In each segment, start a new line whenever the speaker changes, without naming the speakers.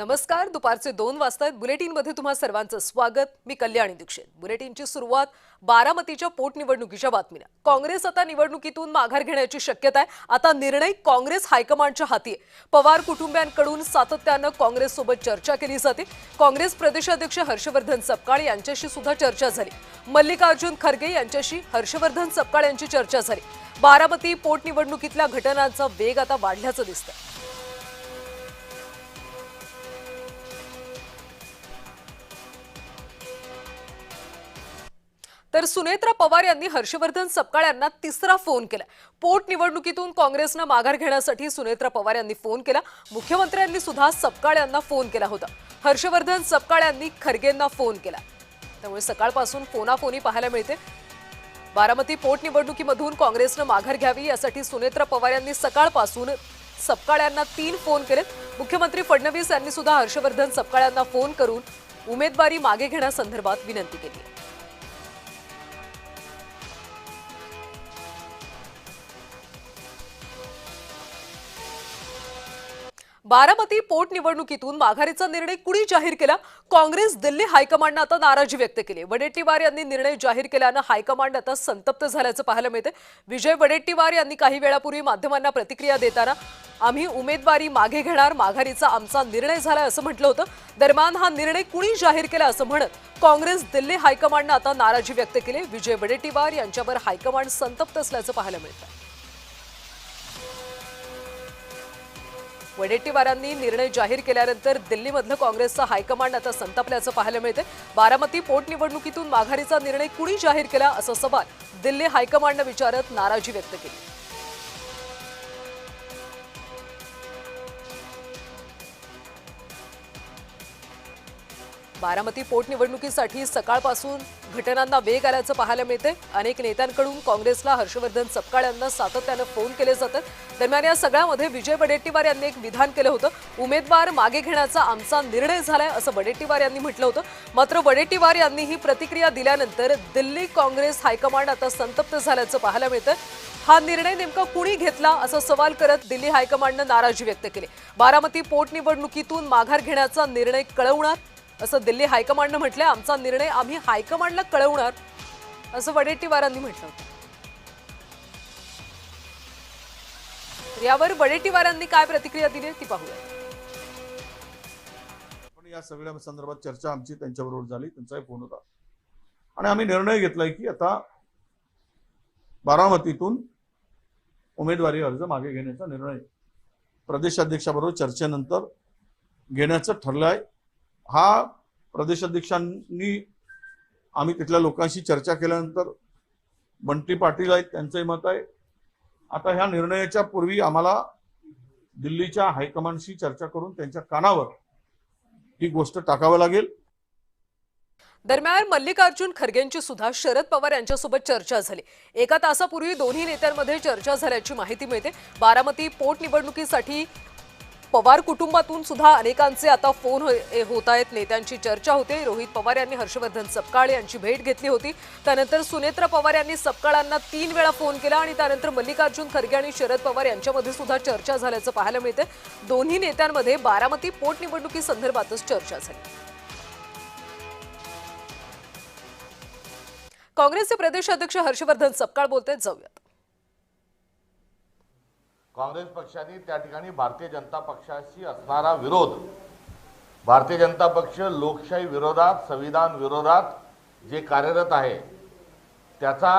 नमस्कार. दुपारचे 2 वाजतायत. बुलेटिनमध्ये तुम्हा सर्वांचं स्वागत. मी कल्याणी दीक्षित. बुलेटिनची सुरुवात बारामतीच्या पोटनिवडणुकीच्या बातमीने. काँग्रेस आता निवडणुकीतून माघार घेण्याची शक्यता आहे. आता निर्णय काँग्रेस हायकमांडच्या हाती आहे. पवार कुटुंबियांकडून सातत्यानं काँग्रेससोबत चर्चा केली जाते. काँग्रेस प्रदेशाध्यक्ष हर्षवर्धन सपकाळ यांच्याशी सुद्धा चर्चा झाली. मल्लिकार्जुन खरगे यांच्याशी हर्षवर्धन सपकाळ यांची चर्चा झाली. बारामती पोटनिवडणुकीतल्या घटनांचा वेग आता वाढल्याचं दिसतंय. तर सुनेत्रा पवार यांनी हर्षवर्धन सपकाळ यांना तिसरा फोन केला. पोटनिवडणुकीतून काँग्रेसनं माघार घेण्यासाठी सुनेत्रा पवार यांनी फोन केला. मुख्यमंत्र्यांनी सुद्धा सपकाळ यांना फोन केला होता. हर्षवर्धन सपकाळ यांनी खरगेंना फोन केला. त्यामुळे सकाळपासून फोनाफोनी पाहायला मिळते. बारामती पोटनिवडणुकीमधून काँग्रेसनं माघार घ्यावी यासाठी सुनेत्रा पवार यांनी सकाळपासून सपकाळ यांना 3 फोन केलेत. मुख्यमंत्री फडणवीस यांनी सुद्धा हर्षवर्धन सपकाळ यांना फोन करून उमेदवारी मागे घेण्यासंदर्भात विनंती केली. बारामती पोटनिवडणुकीतून माघारीचा निर्णय कुणी जाहीर केला? काँग्रेस दिल्ली हायकमांडनं आता नाराजी व्यक्त केली. वडेट्टीवार यांनी निर्णय जाहीर केल्यानं हायकमांड आता संतप्त झाल्याचं पाहायला मिळते. विजय वडेट्टीवार यांनी काही वेळापूर्वी माध्यमांना प्रतिक्रिया देताना आम्ही उमेदवारी मागे घेणार, माघारीचा आमचा निर्णय झालाय असं म्हटलं होतं. दरम्यान हा निर्णय कुणी जाहीर केला असं म्हणत काँग्रेस दिल्ली हायकमांडनं आता नाराजी व्यक्त केली. विजय वडेट्टीवार यांच्यावर हायकमांड संतप्त असल्याचं पाहायला मिळतं. वडेट्टीवारांनी निर्णय जाहीर केल्यानंतर दिल्लीमधलं काँग्रेसचं हायकमांड आता संतापल्याचं पाहायला मिळते. बारामती पोटनिवडणुकीतून माघारीचा निर्णय कुणी जाहीर केला असा सवाल दिल्ली हायकमांडनं विचारत नाराजी व्यक्त केली. बारामती पोटनिवडणुकीसाठी सकाळपासून घटनांना वेग आल्याचं पाहायला मिळते. अनेक नेत्यांकडून काँग्रेसला हर्षवर्धन सपकाळ यांना सातत्यानं फोन केले जातात. दरम्यान या सगळ्यामध्ये विजय वडेट्टीवार यांनी एक विधान केलं होतं. उमेदवार मागे घेण्याचा आमचा निर्णय झालाय असं वडेट्टीवार यांनी म्हटलं होतं. मात्र वडेट्टीवार यांनी ही प्रतिक्रिया दिल्यानंतर दिल्ली काँग्रेस हायकमांड आता संतप्त झाल्याचं पाहायला मिळतं. हा निर्णय नेमका कुणी घेतला असा सवाल करत दिल्ली हायकमांडनं नाराजी व्यक्त केली. बारामती पोटनिवडणुकीतून माघार घेण्याचा निर्णय कळवणार असं दिल्ली हायकमांडनं म्हटलंय. आमचा निर्णय आम्ही हायकमांडला कळवणार असं वडेट्टीवारांनी म्हटलं होतं. यावर वडेट्टीवारांनी काय प्रतिक्रिया दिली ती पाहूया.
पण या सगळ्या संदर्भात चर्चा आमची त्यांच्याबरोबर झाली. त्यांचाही फोन होता आणि आम्ही निर्णय घेतलाय की आता बारामतीतून उमेदवारी अर्ज मागे घेण्याचा निर्णय प्रदेशाध्यक्षाबरोबर चर्चेनंतर घेण्याचं ठरलंय. हा प्रदेशाध्यक्षांनी आम्ही तिथल्या लोकांशी चर्चा केल्यानंतर बंटी पाटील आहेत त्यांचंही मत आहे. आता ह्या निर्णयाच्या पूर्वी आम्हाला दिल्लीच्या हायकमांडशी चर्चा करून त्यांच्या कानावर ही गोष्ट टाकावी लागेल.
दरम्यान मल्लिकार्जुन खरगेंची सुद्धा शरद पवार यांच्यासोबत चर्चा झाली. एका तासापूर्वी दोन्ही नेत्यांमध्ये चर्चा झाल्याची माहिती मिळते. बारामती पोटनिवडणुकीसाठी पवार कुटुंबातून सुद्धा अनेकांचे आता फोन होत आहेत. नेत्यांची चर्चा होते. रोहित पवार यांनी हर्षवर्धन सपकाळ यांची भेट घेतली होती. त्यानंतर सुनेत्रा पवार यांनी सपकाळांना 3 वेळा फोन केला आणि त्यानंतर मल्लिकार्जुन खरगे आणि शरद पवार यांच्यामध्ये सुद्धा चर्चा झाल्याचं पाहायला मिळते. दोन्ही नेत्यांमध्ये बारामती पोटनिवडणुकी संदर्भातच चर्चा झाली. काँग्रेसचे प्रदेशाध्यक्ष हर्षवर्धन सपकाळ बोलतात. जाऊयात.
काँग्रेस पक्षाने त्या ठिकाणी भारतीय जनता पक्षाशी असणारा विरोध, भारतीय जनता पक्ष लोकशाही विरोधात, संविधान विरोधात जे कार्यरत आहे त्याचा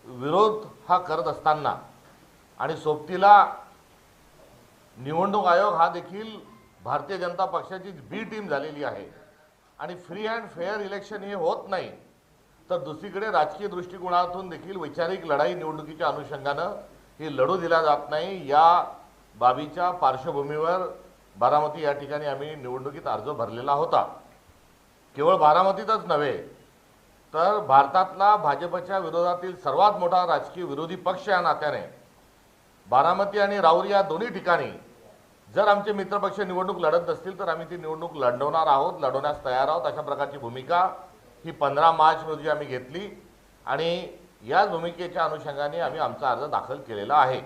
विरोध हा करत असताना आणि सोबतीला निवडणूक आयोग हा देखील भारतीय जनता पक्षाची बी टीम झालेली आहे आणि फ्री अँड फेअर इलेक्शन हे होत नाही, तर दुसरीकडे राजकीय दृष्टिकोनातून देखील वैचारिक लढाई निवडणुकीच्या अनुषंगानं ही लढू दिला जात नाही. या बाबीच्या पार्श्वभूमीवर बारामती या ठिकाणी आम्ही निवडणुकीत अर्ज भरलेला होता. केवळ बारामतीतच नव्हे तर भारतातला भाजपच्या विरोधातील सर्वात मोठा राजकीय विरोधी पक्ष या नात्याने बारामती आणि राऊरी या दोन्ही ठिकाणी जर आमचे मित्रपक्ष निवडणूक लढत असतील तर आम्ही ती निवडणूक लढवणार आहोत, लढवण्यास तयार आहोत. अशा प्रकारची भूमिका ही 15 मार्च रोजी आम्ही घेतली आणि या भूमिकेच्या अनुषंगाने आम्ही आमचा अर्ज दाखल केलेला आहे.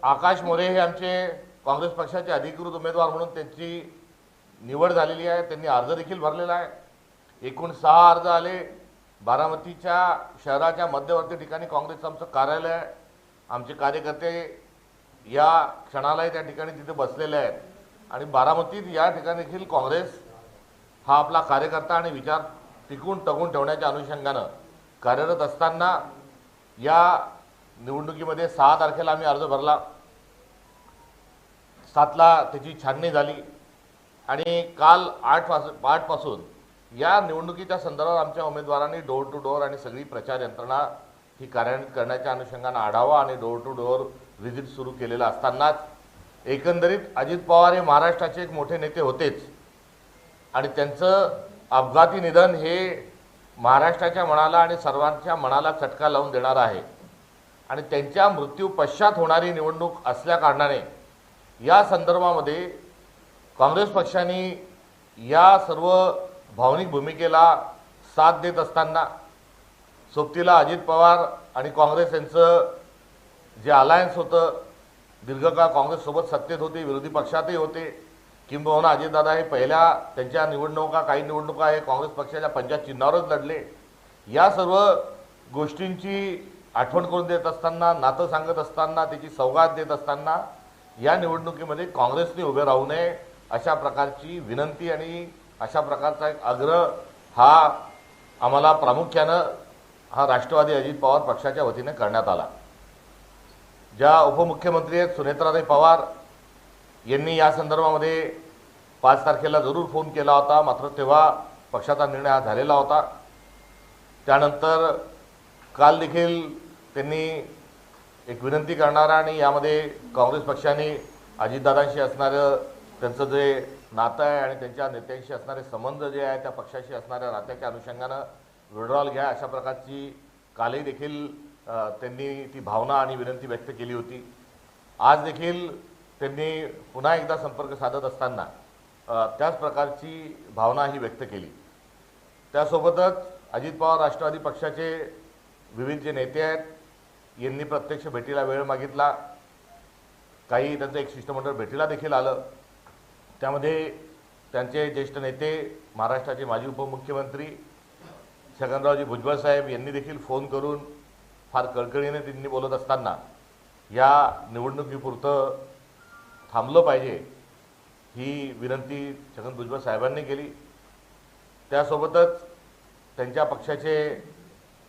आकाश मोरे हे आमचे काँग्रेस पक्षाचे अधिकृत उमेदवार म्हणून त्यांची निवड झालेली आहे. त्यांनी अर्ज देखील भरलेला आहे. एकूण 6 अर्ज आले. बारामतीच्या शहराच्या मध्यवर्ती ठिकाणी काँग्रेसचं आमचं कार्यालय आहे. आमचे कार्यकर्ते या क्षणालाही त्या ठिकाणी तिथे बसलेले आहेत आणि बारामतीत या ठिकाणी देखील काँग्रेस हा आपला कार्यकर्ता आणि विचार टिकून टकून ठेवण्याच्या अनुषंगानं कार्यरत असताना या निवडणुकीमध्ये 6 तारखेला आम्ही अर्ज भरला. 7ला त्याची छाननी झाली आणि काल 8 पासून या निवडणुकीच्या संदर्भात आमच्या उमेदवारांनी डोर टू डोर आणि सगळी प्रचार यंत्रणा ही कार्यान्वित करण्याच्या अनुषंगानं आढावा आणि डोर टू डोर व्हिजिट सुरू केलेला असतानाच एकंदरीत अजित पवार हे महाराष्ट्राचे एक मोठे नेते होतेच आणि त्यांचं अपघाती निधन हे महाराष्ट्राच्या मनाला आणि सर्वांच्या मनाला चटका लावून देणार आहे आणि त्यांच्या मृत्यू पश्चात होणारी निवडणूक असल्या कारणाने या संदर्भामध्ये काँग्रेस पक्षाने या सर्व भावनिक भूमिकेला साथ देत असताना सोबतीला अजित पवार आणि काँग्रेस यांचं जे अलायन्स होतं, दीर्घकाळ काँग्रेससोबत सत्तेत होते, विरोधी पक्षातही होते, किंबहुना अजितदादा हे पहिल्या त्यांच्या निवडणुका काही निवडणुका हे काँग्रेस पक्षाच्या पंजाब चिन्हावरच लढले. या सर्व गोष्टींची आठवण करून देत असताना, नातं सांगत असताना, त्याची सौगात देत असताना या निवडणुकीमध्ये काँग्रेसने उभे राहू नये अशा प्रकारची विनंती आणि अशा प्रकारचा एक आग्रह हा आम्हाला प्रामुख्यानं हा राष्ट्रवादी अजित पवार पक्षाच्या वतीने करण्यात आला. ज्या उपमुख्यमंत्री आहेत सुनेत्राताई पवार यांनी या संदर्भामध्ये 5 तारखेला जरूर फोन केला होता, मात्र तेव्हा पक्षाचा निर्णय हा झालेला होता. त्यानंतर काल देखील त्यांनी एक विनंती करणारा आणि यामध्ये काँग्रेस पक्षाने अजितदादांशी असणारं त्यांचं जे नातं आहे आणि त्यांच्या नेत्यांशी असणारे संबंध जे आहे त्या पक्षाशी असणाऱ्या नात्याच्या अनुषंगानं विड्रॉल घ्या अशा प्रकारची कालही देखील त्यांनी ती भावना आणि विनंती व्यक्त केली होती. आज देखील त्यांनी पुन्हा एकदा संपर्क साधत असताना त्याच प्रकारची भावना ही व्यक्त केली. त्यासोबतच अजित पवार राष्ट्रवादी पक्षाचे विविध जे नेते आहेत यांनी प्रत्यक्ष भेटीला वेळ मागितला. काही त्यांचं एक शिष्टमंडळ भेटीला देखील आलं. त्यामध्ये त्यांचे ज्येष्ठ नेते महाराष्ट्राचे माजी उपमुख्यमंत्री छगनरावजी भुजबळ साहेब यांनी देखील फोन करून फार कळकळीने त्यांनी बोलत असताना या निवडणुकीपुरतं थांबलं पाहिजे ही विनंती छगन भुजबळ साहेबांनी केली. त्यासोबतच त्यांच्या पक्षाचे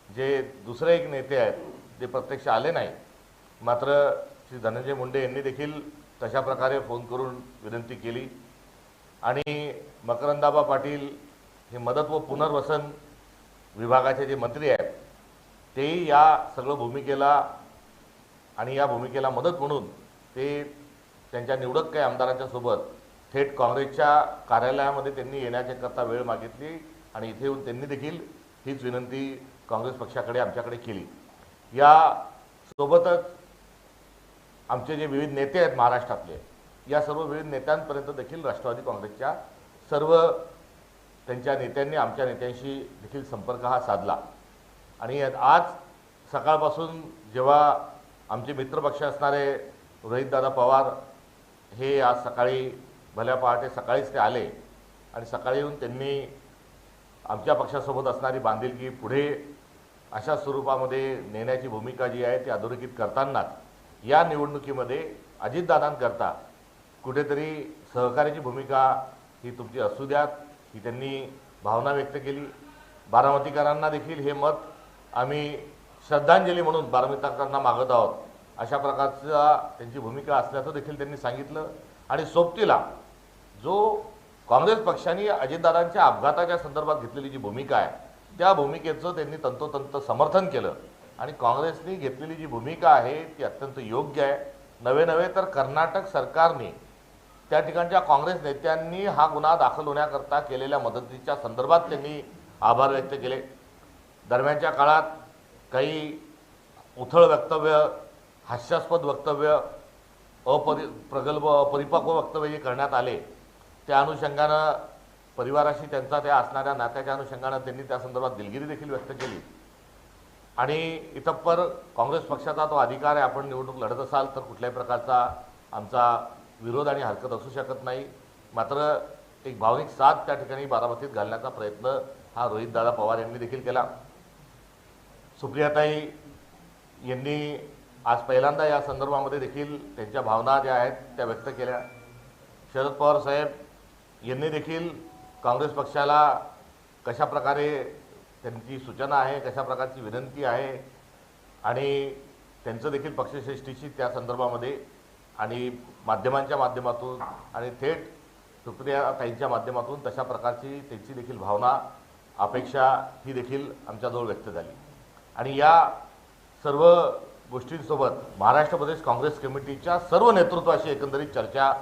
जे दुसरे एक नेते आहेत ते प्रत्यक्ष आले नाही, मात्र श्री धनंजय मुंडे यांनी देखील तशा प्रकारे फोन करून विनंती केली आणि मकरंदाबा पाटील हे मदत व पुनर्वसन विभागाचे जे मंत्री आहेत तेही या सगळं भूमिकेला आणि या भूमिकेला मदत म्हणून ते त्यांच्या निवडक काही आमदारांच्या सोबत थेट काँग्रेसच्या कार्यालयामध्ये त्यांनी येण्याकरता वेळ मागितली आणि इथे येऊन त्यांनी देखील हीच विनंती काँग्रेस पक्षाकडे आमच्याकडे केली. या सोबतच आमचे जे विविध नेते आहेत महाराष्ट्रातले या सर्व विविध नेत्यांपर्यंत देखील राष्ट्रवादी काँग्रेसच्या सर्व त्यांच्या नेत्यांनी आमच्या नेत्यांशी देखील संपर्क हा साधला आणि आज सकाळपासून जेव्हा आमचे मित्रपक्ष असणारे रोहितदादा पवार हे आज सकाळी भल्या पहाटे सकाळीच ते आले आणि सकाळी येऊन त्यांनी आमच्या पक्षासोबत असणारी बांधिलकी पुढे अशा स्वरूपामध्ये नेण्याची भूमिका जी आहे ती अधोरेखित करतानाच या निवडणुकीमध्ये अजितदादांकरता कुठेतरी सहकार्याची भूमिका ही तुमची असू द्यात ही त्यांनी भावना व्यक्त केली. बारामतीकरांना देखील हे मत आम्ही श्रद्धांजली म्हणून बारामतीकरांना मागत आहोत अशा प्रकारचा त्यांची भूमिका असल्याचं देखील त्यांनी सांगितलं. आणि सोबतीला जो काँग्रेस पक्षाने अजितदादांच्या अपघाताच्या संदर्भात घेतलेली जी भूमिका आहे त्या भूमिकेचं त्यांनी तंतोतंत समर्थन केलं आणि काँग्रेसने घेतलेली जी भूमिका आहे ती अत्यंत योग्य आहे. नवे तर कर्नाटक सरकारने त्या ठिकाणच्या काँग्रेस नेत्यांनी हा गुन्हा दाखल होण्याकरता केलेल्या मदतीच्या संदर्भात त्यांनी आभार व्यक्त केले. दरम्यानच्या काळात काही उथळ वक्तव्य, हास्यास्पद वक्तव्य, प्रगल्भ अपरिपक्व वक्तव्य जे करण्यात आले त्या अनुषंगानं परिवाराशी त्यांचा त्या असणाऱ्या नात्याच्या अनुषंगानं त्यांनी त्या संदर्भात दिलगिरी देखील व्यक्त केली. आणि इतप्पर काँग्रेस पक्षाचा तो अधिकार आहे, आपण निवडणूक लढत असाल तर कुठल्याही प्रकारचा आमचा विरोध आणि हरकत असू शकत नाही. मात्र एक भावनिक साथ त्या ठिकाणी बारामतीत घालण्याचा प्रयत्न हा रोहितदादा पवार यांनी देखील केला. सुप्रियाताई यांनी आज पहिल्यांदा या संदर्भामध्ये देखील त्यांच्या भावना ज्या आहेत त्या व्यक्त केल्या. शरद पवार साहेब यांनी देखील काँग्रेस पक्षाला कशा प्रकारे त्यांची सूचना आहे, कशा प्रकारची विनंती आहे आणि त्यांचं देखील पक्षश्रेष्ठीशी त्या संदर्भामध्ये आणि माध्यमांच्या माध्यमातून आणि थेट सुप्रियाताईंच्या माध्यमातून तशा प्रकारची त्यांची देखील भावना, अपेक्षा ही देखील आमच्याजवळ व्यक्त झाली. आणि या सर्व गोष्टींसोबत महाराष्ट्र प्रदेश काँग्रेस कमिटीच्या सर्व नेतृत्वाशी एकंदरीत चर्चा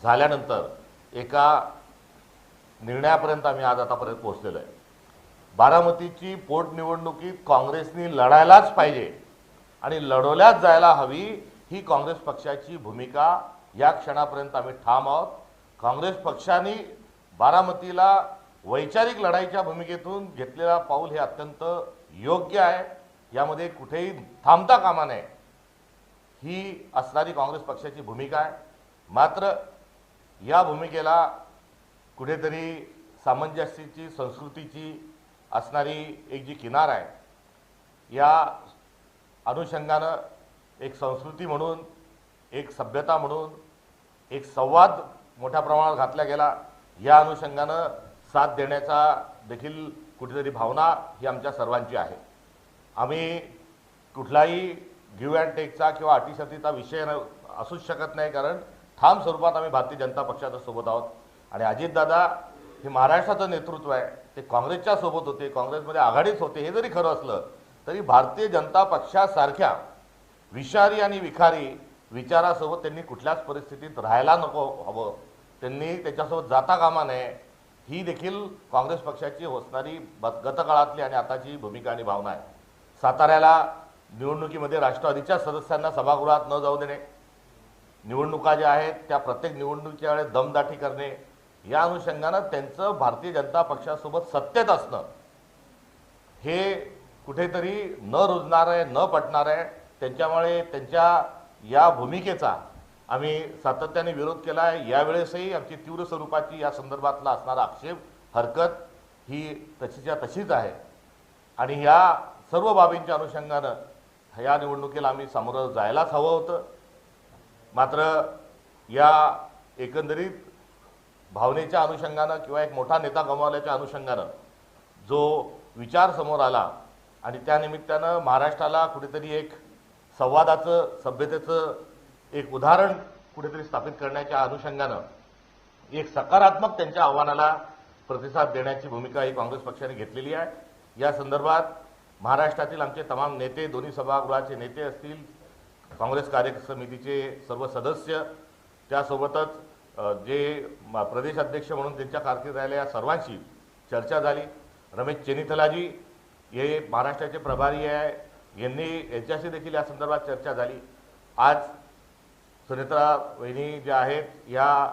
झाल्यानंतर एका निर्णयापर्यंत आम्ही आज आतापर्यंत पोहोचलेलो आहे. बारामतीची पोटनिवडणुकीत काँग्रेसनी लढायलाच पाहिजे आणि लढवल्याच जायला हवी ही काँग्रेस पक्षाची भूमिका या क्षणापर्यंत आम्ही ठाम आहोत. काँग्रेस पक्षाने बारामतीला वैचारिक लढाईच्या भूमिकेतून घेतलेला पाऊल हे अत्यंत योग्य आहे. यामध्ये कुठेही थांबता कामा नये ही असणारी काँग्रेस पक्षाची भूमिका आहे. मात्र या भूमिकेला कुठेतरी सामंजस्याची, संस्कृतीची असणारी एक जी किनार आहे, या अनुषंगानं एक संस्कृती म्हणून, एक सभ्यता म्हणून एक संवाद मोठ्या प्रमाणात घातला गेला. या अनुषंगानं साथ देण्याचा देखील कुठेतरी भावना ही आमच्या सर्वांची आहे. आम्ही कुठलाही गिव्ह अँड टेकचा किंवा अटीशर्तीचा विषय असूच शकत नाही, कारण ठाम स्वरूपात आम्ही भारतीय जनता पक्षाच्या सोबत आहोत. आणि अजितदादा हे महाराष्ट्राचं नेतृत्व आहे, ते काँग्रेसच्या सोबत होते, काँग्रेसमध्ये आघाडीच होते. हे जरी खरं असलं तरी भारतीय जनता पक्षासारख्या विषारी आणि विखारी विचारासोबत त्यांनी कुठल्याच परिस्थितीत राहायला नको हवं, त्यांनी त्याच्यासोबत जाता कामा नये. ही देखील काँग्रेस पक्षाची असणारी गतकाळातली आणि आताची भूमिका आणि भावना आहे. साताऱ्याला निवडणुकीमध्ये राष्ट्रवादीच्या सदस्यांना सभागृहात न जाऊ देणे, निवडणुका ज्या आहेत त्या प्रत्येक निवडणुकीच्या वेळेस दमदाटी करणे, या अनुषंगानं त्यांचं भारतीय जनता पक्षासोबत सत्तेत असणं हे कुठेतरी न रुजणार आहे, न पटणार आहे. त्यांच्यामुळे त्यांच्या या भूमिकेचा आम्ही सातत्याने विरोध केला आहे. यावेळेसही आमची तीव्र स्वरूपाची या संदर्भातला असणारा आक्षेप, हरकत ही तशीच्या तशीच आहे. आणि या सर्व बाबींच्या अनुषंगानं या निवडणुकीला आम्ही सामोरं जायलाच हवं होतं. मात्र या एकंदरीत भावनेच्या अनुषंगानं किंवा एक मोठा नेता गमावल्याच्या अनुषंगानं जो विचार समोर आला आणि त्यानिमित्तानं महाराष्ट्राला कुठेतरी एक संवादाचं, सभ्यतेचं एक उदाहरण कुठेतरी स्थापित करण्याच्या अनुषंगानं एक सकारात्मक त्यांच्या आव्हानाला प्रतिसाद देण्याची भूमिका ही काँग्रेस पक्षाने घेतलेली आहे. या संदर्भात महाराष्ट्रातील आमचे तमाम नेते, दोन्ही सभागृहाचे नेते असतील, काँग्रेस कार्यसमितीचे समितीचे सर्व सदस्य, त्यासोबतच जे प्रदेश अध्यक्ष म्हणून त्यांच्या कारकीर्दीत राहिल्या या सर्वांशी चर्चा झाली. रमेश चेन्नीथलाजी हे महाराष्ट्राचे प्रभारी आहे, यांनी यांच्याशी देखील या संदर्भात चर्चा झाली. आज सुनेत्रा वहिनी ज्या आहेत या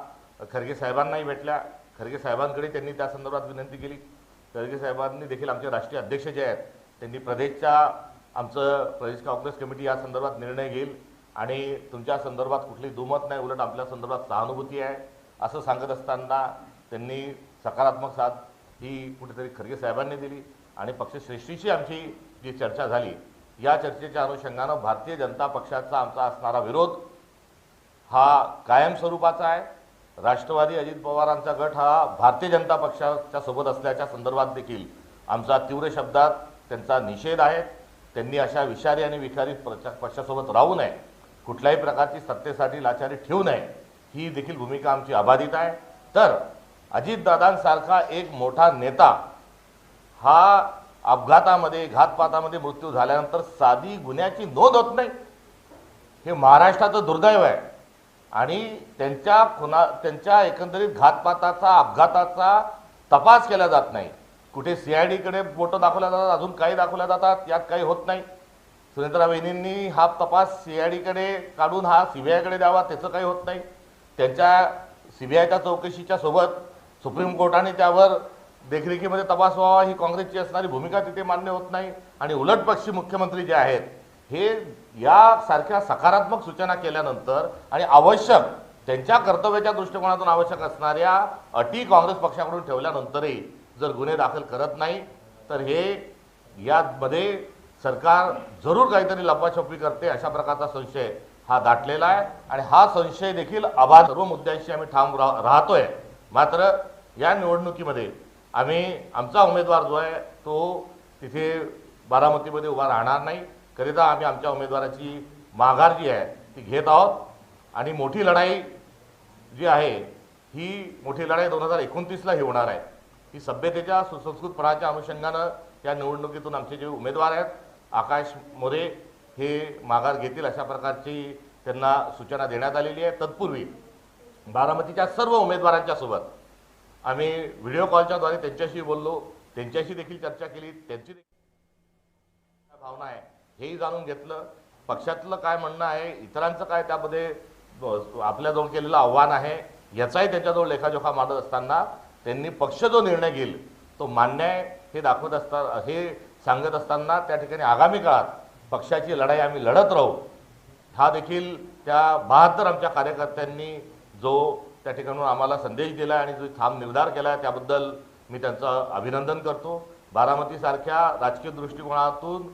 खरगे साहेबांनाही भेटल्या. खरगे साहेबांकडे त्यांनी त्या संदर्भात विनंती केली. खरगे साहेबांनी देखील आमचे राष्ट्रीय अध्यक्ष जे आहेत त्यांनी आमचं प्रदेश काँग्रेस कमिटी या संदर्भात निर्णय घेईल आणि तुमच्या संदर्भात कुठली दुमत नाही, उलट आपल्या संदर्भात सहानुभूती आहे असं सांगत असताना त्यांनी सकारात्मक साथ ही कुठेतरी खरगे साहेबांनी दिली. आणि पक्षश्रेष्ठीशी आमची जी चर्चा झाली, या चर्चेच्या अनुषंगानं भारतीय जनता पक्षाचा आमचा असणारा विरोध हा कायम स्वरूपाचा आहे. राष्ट्रवादी अजित पवारांचा गट हा भारतीय जनता पक्षाच्या सोबत असल्याच्या संदर्भात देखील आमचा तीव्र शब्दात त्यांचा निषेध आहे. त्यांनी अशा विषारी आणि विखारी पक्षासोबत राहू नये, कुठल्याही प्रकारची सत्तेसाठी लाचारी ठेवू नये, ही देखील भूमिका आमची अबाधित आहे. तर अजितदादांसारखा एक मोठा नेता हा अपघातामध्ये, घातपातामध्ये मृत्यू झाल्यानंतर साधी गुन्ह्याची नोंद होत नाही, हे महाराष्ट्राचं दुर्दैव आहे. आणि त्यांच्या एकंदरीत घातपाताचा, अपघाताचा तपास केला जात नाही. कुठे CIDकडे फोटो दाखवल्या जातात, अजून काही दाखवल्या जातात, यात काही होत नाही. सुनेत्रा वहिनींनी हा तपास CIDकडे काढून हा CBIकडे द्यावा, त्याचं काही होत नाही. त्यांच्या CBIच्या चौकशीच्या सोबत सुप्रीम कोर्टाने त्यावर देखरेखीमध्ये तपास व्हावा, ही काँग्रेसची असणारी भूमिका तिथे मान्य होत नाही. आणि उलटपक्षी मुख्यमंत्री जे आहेत हे यासारख्या सकारात्मक सूचना केल्यानंतर आणि आवश्यक त्यांच्या कर्तव्याच्या दृष्टिकोनातून आवश्यक असणाऱ्या अटी काँग्रेस पक्षाकडून ठेवल्यानंतरही जर गुन्हे दाखल करत नाही तर हे यामध्ये सरकार जरूर काहीतरी लपाछपी करते अशा प्रकारचा संशय हा दाटलेला आहे आणि हा संशय देखील अबाध सर्व मुद्द्यांशी आम्ही ठाम राहतोय. मात्र या निवडणुकीमध्ये आम्ही आमचा उमेदवार जो आहे तो तिथे बारामतीमध्ये उभा राहणार नाही. करिता आम्ही आमच्या उमेदवाराची माघार जी आहे ती घेत आहोत आणि मोठी लढाई जी आहे ही मोठी लढाई 2029ला ही होणार आहे. ही सभ्यतेच्या सुसंस्कृतपणाच्या अनुषंगानं या निवडणुकीतून आमचे जे उमेदवार आहेत आकाश मोरे हे माघार घेतील अशा प्रकारची त्यांना सूचना देण्यात आलेली आहे. तत्पूर्वी बारामतीच्या सर्व उमेदवारांच्या सोबत आम्ही व्हिडिओ कॉलच्याद्वारे त्यांच्याशी बोललो, त्यांच्याशी देखील चर्चा केली, त्यांची देखील भावना आहे हेही जाणून घेतलं. पक्षातलं काय म्हणणं आहे, इतरांचं काय त्यामध्ये आपल्याजवळ केलेलं आव्हान आहे याचाही त्यांच्याजवळ लेखाजोखा मांडत असताना त्यांनी पक्ष जो निर्णय घेईल तो मान्य आहे हे दाखवत असता हे सांगत असताना त्या ठिकाणी आगामी काळात पक्षाची लढाई आम्ही लढत राहू हा देखील त्या 72 आमच्या कार्यकर्त्यांनी जो त्या ठिकाणून आम्हाला संदेश दिला आणि जो ठाम निर्धार केला आहे त्याबद्दल मी त्यांचं अभिनंदन करतो. बारामतीसारख्या राजकीय दृष्टिकोनातून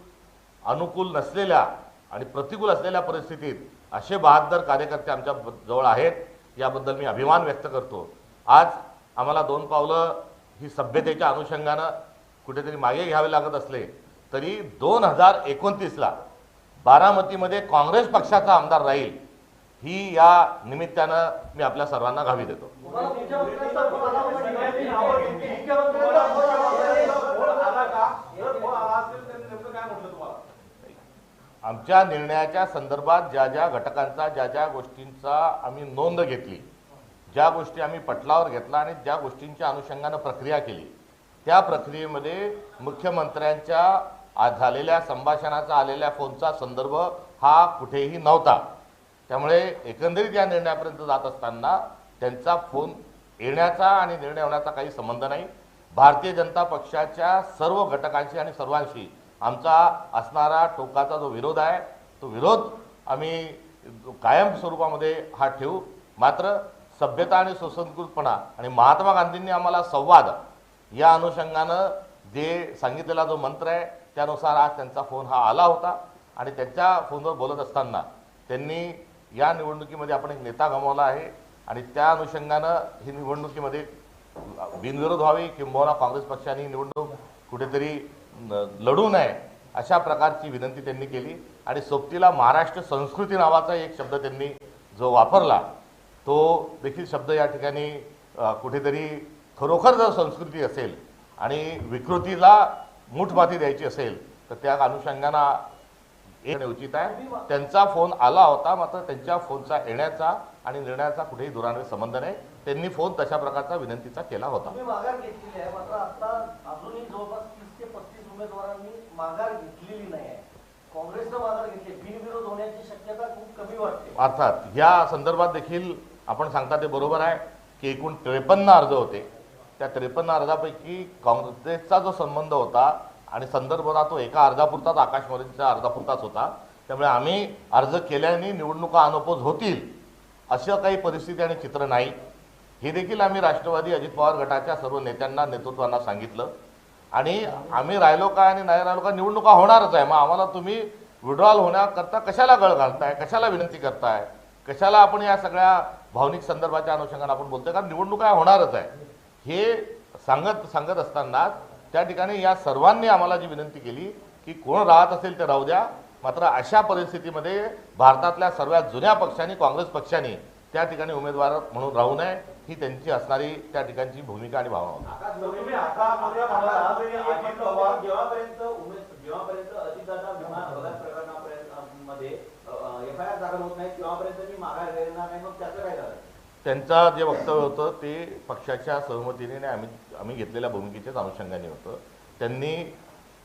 अनुकूल नसलेल्या आणि प्रतिकूल असलेल्या परिस्थितीत असे 72 कार्यकर्ते आमच्या जवळ आहेत याबद्दल मी अभिमान व्यक्त करतो. आज आम्हाला 2 पावलं ही सभ्यतेच्या अनुषंगानं कुठेतरी मागे घ्यावे लागत असले तरी 2029ला बारामतीमध्ये काँग्रेस पक्षाचा आमदार राहील ही या निमित्तानं मी आपल्या सर्वांना ग्वाही देतो. आमच्या निर्णयाच्या संदर्भात ज्या ज्या घटकांचा ज्या ज्या गोष्टींचा आम्ही नोंद घेतली, ज्या गोष्टी आम्ही पटलावर घेतला आणि ज्या गोष्टींच्या अनुषंगानं प्रक्रिया केली त्या प्रक्रियेमध्ये मुख्यमंत्र्यांच्या झालेल्या संभाषणाचा आलेल्या फोनचा संदर्भ हा कुठेही नव्हता. त्यामुळे एकंदरीत या निर्णयापर्यंत जात असताना त्यांचा फोन येण्याचा आणि निर्णय होण्याचा काही संबंध नाही. भारतीय जनता पक्षाच्या सर्व घटकांशी आणि सर्वांशी आमचा असणारा टोकाचा जो विरोध आहे तो विरोध आम्ही कायम स्वरूपामध्ये हा ठेवू. मात्र सभ्यता आणि सुसंस्कृतपणा आणि महात्मा गांधींनी आम्हाला संवाद या अनुषंगानं जे सांगितलेला जो मंत्र आहे त्यानुसार आज त्यांचा फोन हा आला होता आणि त्यांच्या फोनवर बोलत असताना त्यांनी या निवडणुकीमध्ये आपण एक नेता गमावला आहे आणि त्या अनुषंगानं ही निवडणुकीमध्ये बिनविरोध व्हावी किंबहुना काँग्रेस पक्षाने निवडणूक कुठेतरी लढू नये अशा प्रकारची विनंती त्यांनी केली आणि सोबतीला महाराष्ट्र संस्कृती नावाचा एक शब्द त्यांनी जो वापरला तो देखील शब्द या ठिकाणी कुठेतरी खरोखर जर संस्कृती असेल आणि विकृतीला मूठमाती द्यायची असेल तर त्या अनुषंगानं येणे उचित आहे. त्यांचा फोन आला होता मात्र त्यांच्या फोनचा येण्याचा आणि निर्णयाचा कुठेही दुराने संबंध नाही. त्यांनी फोन तशा प्रकारचा विनंतीचा केला होता.
माघार घेतलेली आहे मात्र आता अजूनही जवळपास 30 ते 35 उमेदवारांनी माघार घेतलेली नाही आहे. काँग्रेसनं माघार घेतली, बिनविरोध होण्याची शक्यता खूप कमी वाटते.
अर्थात या संदर्भात देखील आपण सांगता ते बरोबर आहे की एकूण 53 अर्ज होते. त्या 53 अर्जापैकी काँग्रेसचा जो संबंध होता आणि संदर्भ होता तो एका अर्जापुरताच आकाश मोरेंच्या अर्जापुरताच होता. त्यामुळे आम्ही अर्ज केल्याने निवडणुका अनपोज होतील असं काही परिस्थिती आणि चित्र नाही. हे देखील आम्ही राष्ट्रवादी अजित पवार गटाच्या सर्व नेत्यांना नेतृत्वांना सांगितलं आणि आम्ही राहिलो काय आणि नाही राहिलो का निवडणुका होणारच आहे. मग आम्हाला तुम्ही विड्रॉल होण्याकरता कशाला गळ घालताय, कशाला विनंती करताय, कशाला आपण या सगळ्या भावनिक संदर्भाच्या अनुषंगाने आपण बोलतोय, कारण निवडणुका होणारच आहे हे सांगत असताना त्या ठिकाणी या सर्वांनी आम्हाला जी विनंती केली की कोण राहत असेल ते राहू द्या. मात्र अशा परिस्थितीमध्ये भारतातल्या सर्वात जुन्या पक्षांनी काँग्रेस पक्षाने त्या ठिकाणी उमेदवार म्हणून राहू नये ही त्यांची असणारी त्या ठिकाणची भूमिका आणि भावना होती.
जेव्हापर्यंत अजितदादा विमान अपघात प्रकरणामध्ये एफआयआर दाखल होत नाही तेव्हापर्यंत मी माघार घेणार नाही. मग त्याचं काय झालं?
त्यांचा जे वक्तव्य होतं ते पक्षाच्या सहमतीने आम्ही घेतलेल्या भूमिकेच्याच अनुषंगाने होतं. त्यांनी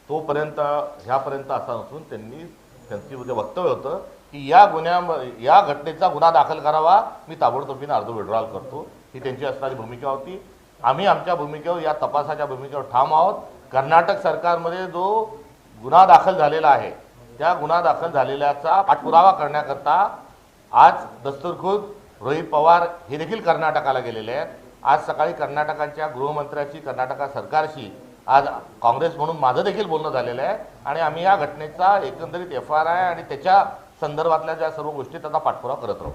तोपर्यंत ह्यापर्यंत असा नसून त्यांची जे वक्तव्य होतं की या घटनेचा गुन्हा दाखल करावा, मी ताबडतोबीने अर्ज विड्रॉल करतो ही त्यांची असणारी भूमिका होती. आम्ही आमच्या भूमिकेवर या तपासाच्या भूमिकेवर ठाम आहोत. कर्नाटक सरकारमध्ये जो गुन्हा दाखल झालेला आहे त्या गुन्हा दाखल झालेल्याचा पाठपुरावा करण्याकरता आज दस्तूरखुद रोहित पवार हे देखील कर्नाटकाला गेलेले आहेत. आज सकाळी कर्नाटकाच्या गृहमंत्र्याची कर्नाटक सरकारशी आज काँग्रेस म्हणून माझं देखील बोलणं झालेलं आहे आणि आम्ही या घटनेचा एकंदरीत FIR आणि त्याच्या संदर्भातल्या ज्या सर्व गोष्टी त्याचा पाठपुरावा करत राहू.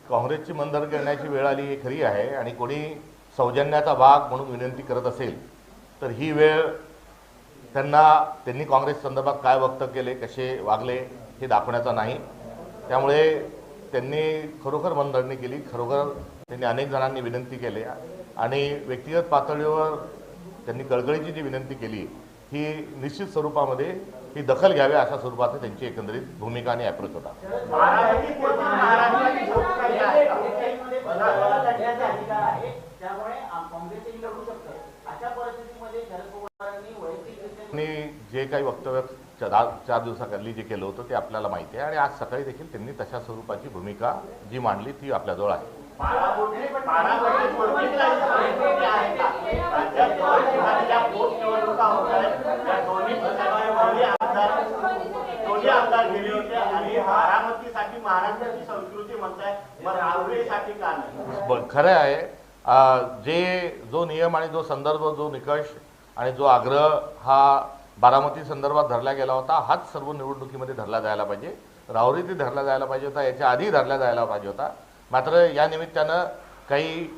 काँग्रेसची मनधरणी करण्याची वेळ आली ही खरी आहे आणि कोणी सौजन्याचा भाग म्हणून विनंती करत असेल तर ही वेळ त्यांनी काँग्रेस संदर्भात काय वक्तव्य केले, कसे वागले हे दाखवण्याचा नाही. त्यामुळे त्यांनी खरोखर मनधरणी केली, खरोखर त्यांनी अनेक जणांनी विनंती केली आणि व्यक्तिगत पातळीवर त्यांनी कळकळीची जी विनंती केली ही निश्चित स्वरूपामध्ये ही दखल घ्यावी अशा स्वरूपात त्यांची एकंदरीत भूमिका आणि अप्रोच होता. जे काही वक्तव्य 4 दिवसाखाली जे केलं होतं ते आपल्याला माहिती आहे आणि आज सकाळी देखील त्यांनी तशा स्वरूपाची भूमिका जी मांडली ती आपल्याजवळ आहे. खरं आहे, जो नियम आणि जो संदर्भ, जो निकष आणि जो आग्रह हा बारामती संदर्भात धरला गेला होता हाच सर्व निवडणुकीमध्ये धरला जायला पाहिजे. राहुरीत धरला जायला पाहिजे होता, याच्या आधी धरला जायला पाहिजे होता. मात्र या निमित्तानं काही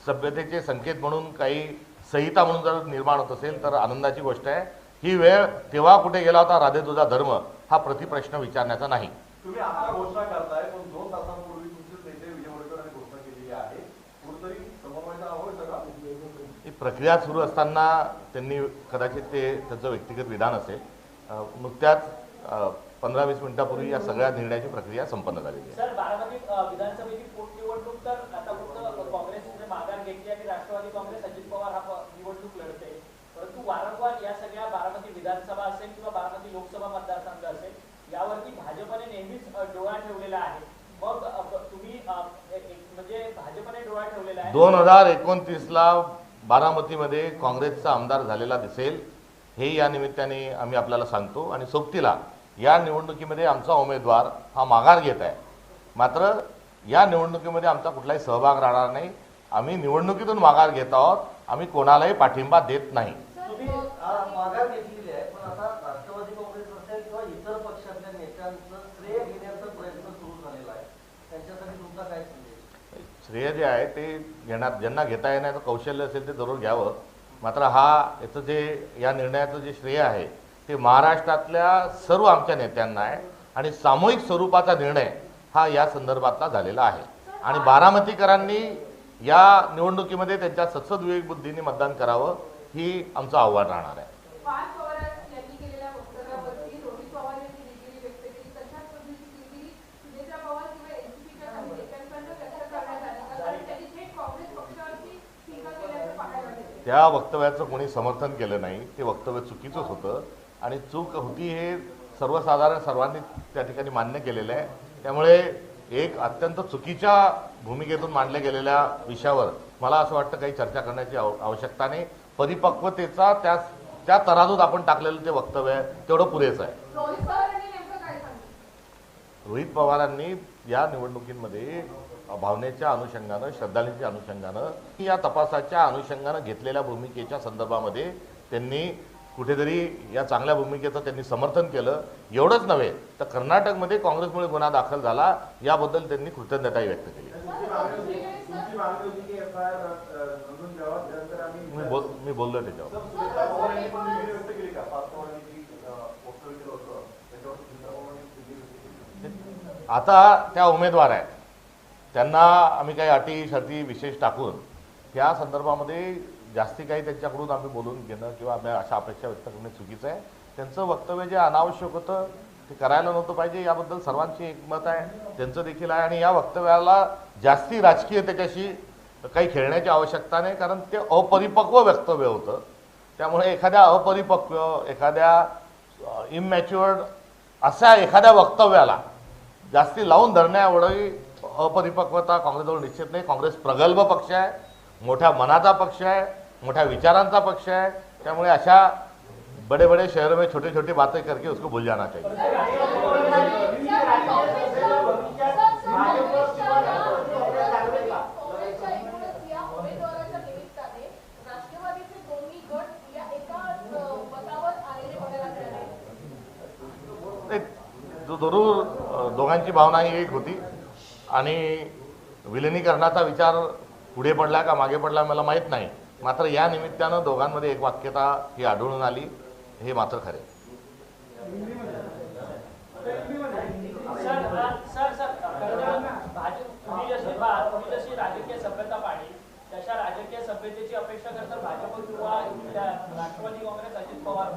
सभ्यतेचे संकेत म्हणून, काही संहिता म्हणून जर निर्माण होत असेल तर आनंदाची गोष्ट आहे. ही वेळ तेव्हा कुठे गेला होता राधे तुझा धर्म हा प्रतिप्रश्न विचारण्याचा नाही.
तुम्ही आता घोषणा करताय पण 2 तासांपूर्वी तुमचे नेते विजय वडेट्टीवारांनी घोषणा केलेली आहे. कुठेतरी समन्वयाचा अभाव आहे सगळा.
ही प्रक्रिया सुरू असताना त्यांनी कदाचित त्यांचं व्यक्तिगत विधान असेल. नुकत्याच 15-20 मिनिटापूर्वी या सगळ्या निर्णयाची प्रक्रिया संपन्न झालेली आहे.
सर, बारामती विधानसभेची पोटनिवडणूक तर आता फक्त काँग्रेसने माघार घेतली आणि राष्ट्रवादी काँग्रेस अजित पवार हा निवडणूक लढते. परंतु वारंवार या सगळ्या बारामती विधानसभा असेल किंवा बारामती लोकसभा मतदारसंघ असेल यावरती भाजपने नेहमीच डोळा ठेवलेला आहे. मग तुम्ही म्हणजे भाजपने डोळा ठेवलेला आहे.
2029ला बारामतीमध्ये काँग्रेसचा आमदार झालेला दिसेल हे या निमित्ताने आम्ही आपल्याला सांगतो आणि सोबतीला या निवडणुकीमध्ये आमचा उमेदवार हा माघार घेत आहे. मात्र या निवडणुकीमध्ये आमचा कुठलाही सहभाग राहणार नाही. आम्ही निवडणुकीतून माघार घेत आहोत. आम्ही कोणालाही पाठिंबा देत नाही.
तुम्ही माघार घेतलेली आहे पण आता राष्ट्रवादी काँग्रेस असेल किंवा इतर पक्षातल्या नेत्यांचं श्रेय घेण्याचा प्रयत्न सुरू झालेला आहे. त्यांच्यासाठी तुमचा काय संदेश?
श्रेय जे आहे ते ज्यांना घेता येण्याचं कौशल्य असेल ते जरूर घ्यावं. मात्र याचं जे या निर्णयाचं जे श्रेय आहे ते महाराष्ट्रातल्या सर्व आमच्या नेत्यांना आहे आणि सामूहिक स्वरूपाचा निर्णय हा या संदर्भातला झालेला आहे आणि बारामतीकरांनी या निवडणुकीमध्ये त्यांच्या सत्सद विवेक बुद्धीने मतदान करावं ही आमचं आव्हान राहणार आहे. त्या वक्तव्याचं कोणी समर्थन केलं नाही. ते वक्तव्य चुकीचंच होतं आणि चूक होती हे सर्वसाधारण सर्वांनी त्या ठिकाणी मान्य केलेलं आहे. त्यामुळे एक अत्यंत चुकीच्या भूमिकेतून मांडल्या गेलेल्या विषयावर मला असं वाटतं काही चर्चा करण्याची आवश्यकता नाही. परिपक्वतेचा त्या तराजूत आपण टाकलेलं ते वक्तव्य आहे तेवढं पुरेसं आहे. रोहित पवारांनी या निवडणुकीमध्ये भावनेच्या अनुषंगानं, श्रद्धांजलीच्या अनुषंगानं, या तपासाच्या अनुषंगानं घेतलेल्या भूमिकेच्या संदर्भामध्ये त्यांनी कुठेतरी या चांगल्या भूमिकेचं त्यांनी समर्थन केलं. एवढंच नव्हे तर कर्नाटकमध्ये काँग्रेसमुळे गुन्हा दाखल झाला याबद्दल त्यांनी कृतज्ञताही व्यक्त केली. मी बोललो त्याच्यावर. आता त्या उमेदवार आहेत त्यांना आम्ही काही अटी शर्ती विशेष टाकून त्या संदर्भामध्ये जास्ती काही त्यांच्याकडून आम्ही बोलून घेणं किंवा आम्ही अशा अपेक्षा व्यक्त करणं चुकीचं आहे. त्यांचं वक्तव्य जे अनावश्यक होतं ते करायला नव्हतं पाहिजे याबद्दल सर्वांची एकमत आहे, त्यांचं देखील आहे. आणि या वक्तव्याला जास्ती राजकीय त्याच्याशी काही खेळण्याची आवश्यकता नाही कारण ते अपरिपक्व वक्तव्य होतं. त्यामुळे एखाद्या अपरिपक्व, एखाद्या इमॅच्युअर्ड अशा एखाद्या वक्तव्याला जास्ती लावून धरण्याएवढी अपरिपक्वता काँग्रेसजवळ निश्चित नाही. काँग्रेस प्रगल्भ पक्ष आहे, मोठ्या मनाचा पक्ष आहे, मोठ्या विचारांचा पक्ष आहे. त्यामुळे अशा बड़े बड़े शहरों में छोटी छोटी बातें करके उसको भूल जाना चाहिए. दोघांची भावना ही एक होती आणि विलिनीकरणाचा विचार पुढे पडला का मागे पडला मला माहीत नाही. मात्र या निमित्तानं दोघांमध्ये एक वाक्यता ही आढळून आली हे मात्र खरे.
तुम्ही जशी राजकीय सभ्यता पाळली तशा राजकीय सभ्यतेची अपेक्षा करता भाजप किंवा राष्ट्रवादी काँग्रेस अजित पवार